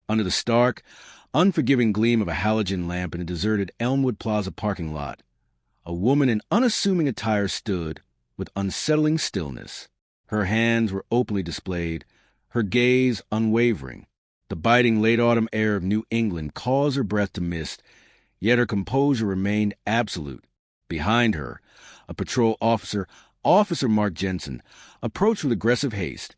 Under the stark, unforgiving gleam of a halogen lamp in a deserted Elmwood Plaza parking lot, a woman in unassuming attire stood with unsettling stillness. Her hands were openly displayed, her gaze unwavering. The biting late-autumn air of New England caused her breath to mist, yet her composure remained absolute. Behind her, a patrol officer, Officer Mark Jensen, approached with aggressive haste,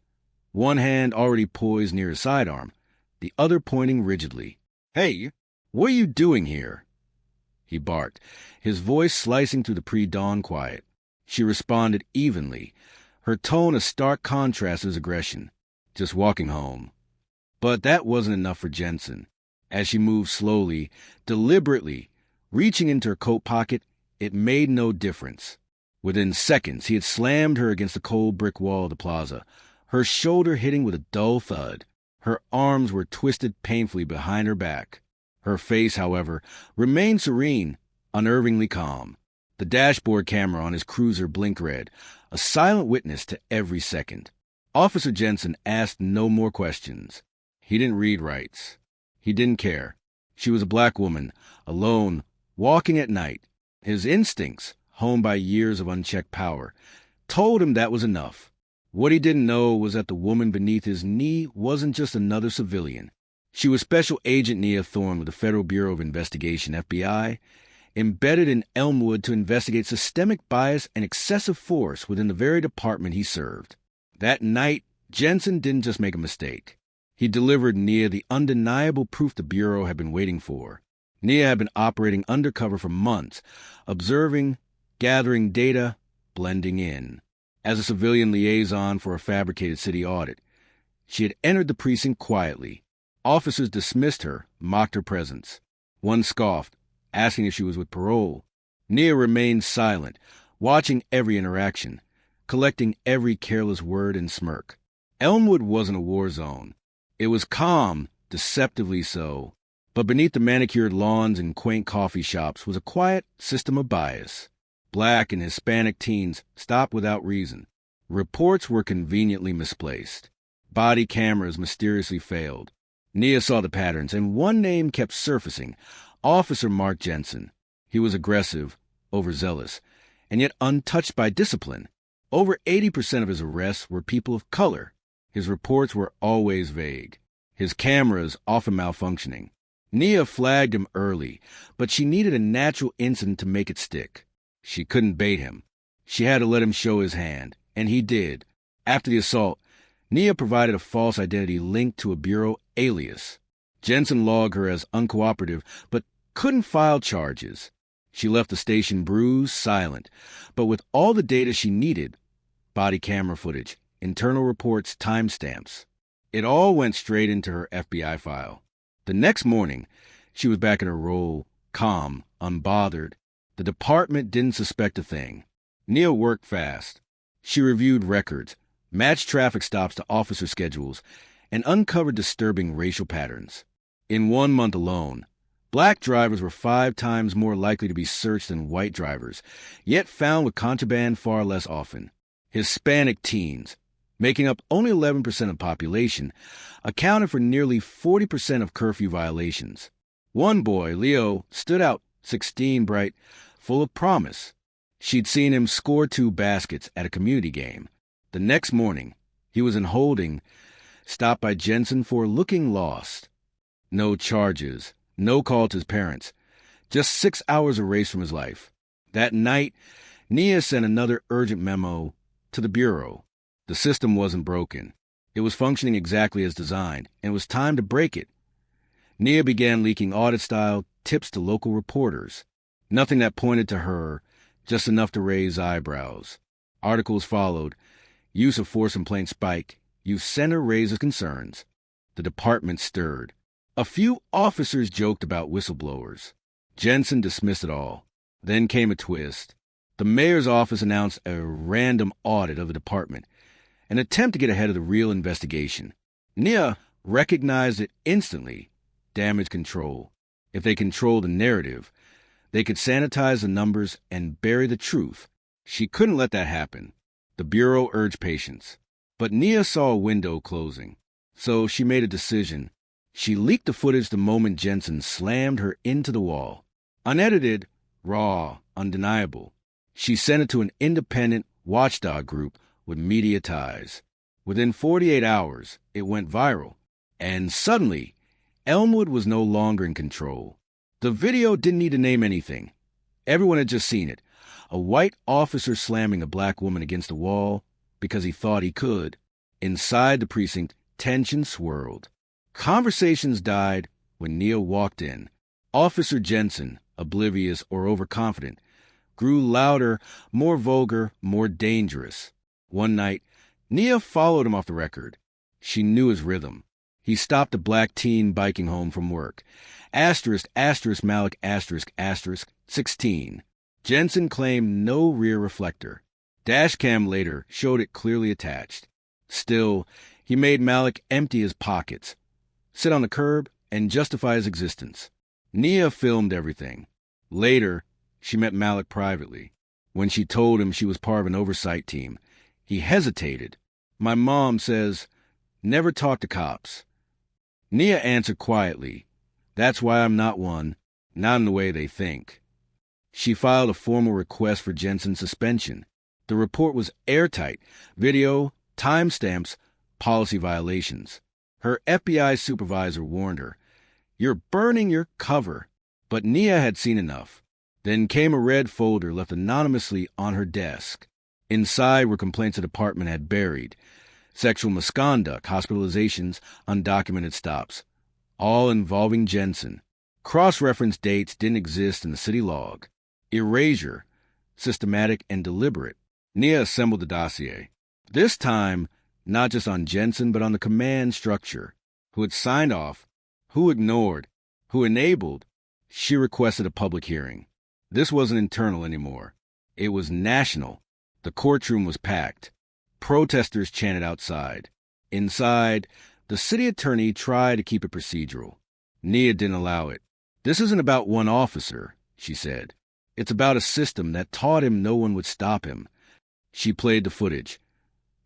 one hand already poised near his sidearm, the other pointing rigidly. "Hey, what are you doing here?" he barked, his voice slicing through the pre-dawn quiet. She responded evenly, her tone a stark contrast to his aggression. "Just walking home." But that wasn't enough for Jensen. As she moved slowly, deliberately, reaching into her coat pocket, it made no difference. Within seconds, he had slammed her against the cold brick wall of the plaza, her shoulder hitting with a dull thud. Her arms were twisted painfully behind her back. Her face, however, remained serene, unnervingly calm. The dashboard camera on his cruiser blinked red, a silent witness to every second. Officer Jensen asked no more questions. He didn't read rights. He didn't care. She was a black woman, alone, walking at night. His instincts, honed by years of unchecked power, told him that was enough. What he didn't know was that the woman beneath his knee wasn't just another civilian. She was Special Agent Nia Thorne with the Federal Bureau of Investigation, FBI, embedded in Elmwood to investigate systemic bias and excessive force within the very department he served. That night, Jensen didn't just make a mistake. He delivered Nia the undeniable proof the Bureau had been waiting for. Nia had been operating undercover for months, observing, gathering data, blending in. As a civilian liaison for a fabricated city audit, she had entered the precinct quietly. Officers dismissed her, mocked her presence. One scoffed, asking if she was with parole. Nia remained silent, watching every interaction, collecting every careless word and smirk. Elmwood wasn't a war zone. It was calm, deceptively so. But beneath the manicured lawns and quaint coffee shops was a quiet system of bias. Black and Hispanic teens stopped without reason. Reports were conveniently misplaced. Body cameras mysteriously failed. Nia saw the patterns, and one name kept surfacing, Officer Mark Jensen. He was aggressive, overzealous, and yet untouched by discipline. Over 80% of his arrests were people of color. His reports were always vague. His cameras often malfunctioning. Nia flagged him early, but she needed a natural incident to make it stick. She couldn't bait him. She had to let him show his hand, and he did. After the assault, Nia provided a false identity linked to a bureau alias. Jensen logged her as uncooperative, but couldn't file charges. She left the station bruised, silent, but with all the data she needed, body camera footage, internal reports, timestamps. It all went straight into her FBI file. The next morning, she was back in her role, calm, unbothered. The department didn't suspect a thing. Nia worked fast. She reviewed records, matched traffic stops to officer schedules, and uncovered disturbing racial patterns. In 1 month alone, black drivers were 5 times more likely to be searched than white drivers, yet found with contraband far less often. Hispanic teens, making up only 11% of the population, accounted for nearly 40% of curfew violations. One boy, Leo, stood out, 16, bright, full of promise. She'd seen him score 2 baskets at a community game. The next morning, he was in holding, stopped by Jensen for looking lost. No charges, no call to his parents, just 6 hours erased from his life. That night, Nia sent another urgent memo to the Bureau. The system wasn't broken. It was functioning exactly as designed, and it was time to break it. Nia began leaking audit-style tips to local reporters. Nothing that pointed to her, just enough to raise eyebrows. Articles followed. Use of force in plain spike. Youth Center raises concerns. The department stirred. A few officers joked about whistleblowers. Jensen dismissed it all. Then came a twist. The mayor's office announced a random audit of the department, an attempt to get ahead of the real investigation. Nia recognized it instantly. Damage control. If they controlled the narrative, they could sanitize the numbers and bury the truth. She couldn't let that happen. The Bureau urged patience. But Nia saw a window closing. So she made a decision. She leaked the footage the moment Jensen slammed her into the wall. Unedited, raw, undeniable. She sent it to an independent watchdog group with media ties. Within 48 hours, it went viral. And suddenly, Elmwood was no longer in control. The video didn't need to name anything. Everyone had just seen it. A white officer slamming a black woman against the wall because he thought he could. Inside the precinct, tension swirled. Conversations died when Nia walked in. Officer Jensen, oblivious or overconfident, grew louder, more vulgar, more dangerous. One night, Nia followed him off the record. She knew his rhythm. He stopped a black teen biking home from work. Asterisk, asterisk, Malik, asterisk, asterisk, 16. Jensen claimed no rear reflector. Dashcam later showed it clearly attached. Still, he made Malik empty his pockets, sit on the curb, and justify his existence. Nia filmed everything. Later, she met Malik privately. When she told him she was part of an oversight team, he hesitated. My mom says, never talk to cops. Nia answered quietly, that's why I'm not one, not in the way they think. She filed a formal request for Jensen's suspension. The report was airtight, video, timestamps, policy violations. Her FBI supervisor warned her, you're burning your cover. But Nia had seen enough. Then came a red folder left anonymously on her desk. Inside were complaints the department had buried. Sexual misconduct, hospitalizations, undocumented stops. All involving Jensen. Cross-reference dates didn't exist in the city log. Erasure, systematic and deliberate. Nia assembled the dossier. This time, not just on Jensen, but on the command structure. Who had signed off, who ignored, who enabled. She requested a public hearing. This wasn't internal anymore. It was national. The courtroom was packed. Protesters chanted outside. Inside, the city attorney tried to keep it procedural. Nia didn't allow it. This isn't about one officer, she said. It's about a system that taught him no one would stop him. She played the footage.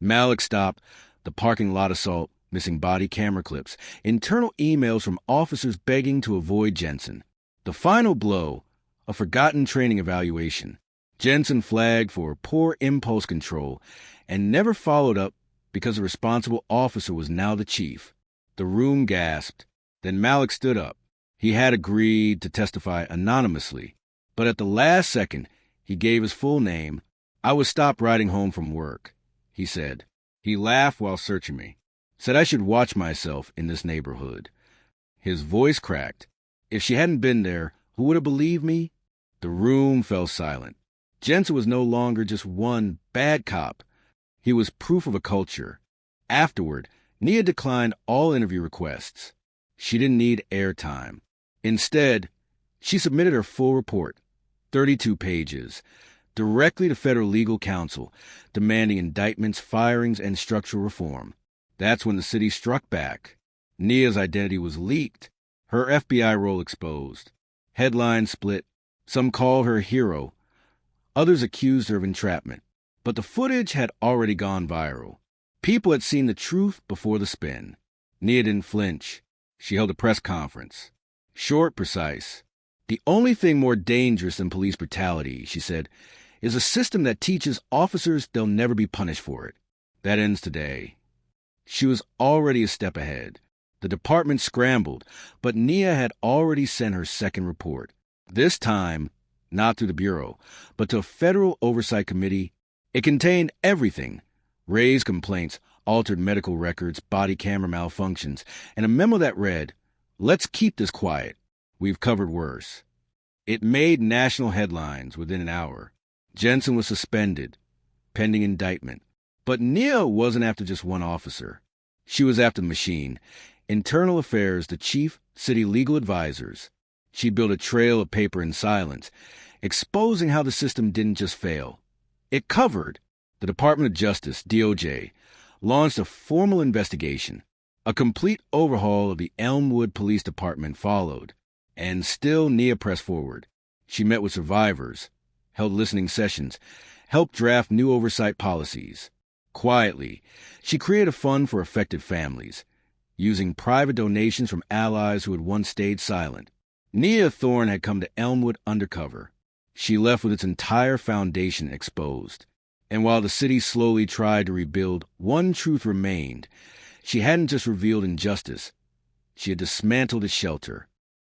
Malik stop, the parking lot assault, missing body camera clips, internal emails from officers begging to avoid Jensen. The final blow, a forgotten training evaluation. Jensen flagged for poor impulse control and never followed up because the responsible officer was now the chief. The room gasped. Then Malik stood up. He had agreed to testify anonymously, but at the last second, he gave his full name. I was stopped riding home from work, he said. He laughed while searching me. Said I should watch myself in this neighborhood. His voice cracked. If she hadn't been there, who would have believed me? The room fell silent. Jensen was no longer just one bad cop. He was proof of a culture. Afterward, Nia declined all interview requests. She didn't need airtime. Instead, she submitted her full report, 32 pages, directly to federal legal counsel, demanding indictments, firings, and structural reform. That's when the city struck back. Nia's identity was leaked, her FBI role exposed. Headlines split. Some called her a hero. Others accused her of entrapment. But the footage had already gone viral. People had seen the truth before the spin. Nia didn't flinch. She held a press conference. Short, precise. The only thing more dangerous than police brutality, she said, is a system that teaches officers they'll never be punished for it. That ends today. She was already a step ahead. The department scrambled, but Nia had already sent her second report. This time, not to the Bureau, but to a federal oversight committee. It contained everything: raised complaints, altered medical records, body camera malfunctions, and a memo that read, "Let's keep this quiet. We've covered worse." It made national headlines within an hour. Jensen was suspended, pending indictment. But Nia wasn't after just one officer. She was after the machine. Internal Affairs, the chief city legal advisors. She built a trail of paper in silence, exposing how the system didn't just fail. It covered. The Department of Justice, DOJ, launched a formal investigation. A complete overhaul of the Elmwood Police Department followed. And still Nia pressed forward. She met with survivors, held listening sessions, helped draft new oversight policies. Quietly, she created a fund for affected families. using private donations from allies who had once stayed silent. Nia Thorne had come to Elmwood undercover. She left with its entire foundation exposed. And while the city slowly tried to rebuild, one truth remained. She hadn't just revealed injustice. She had dismantled its shelter.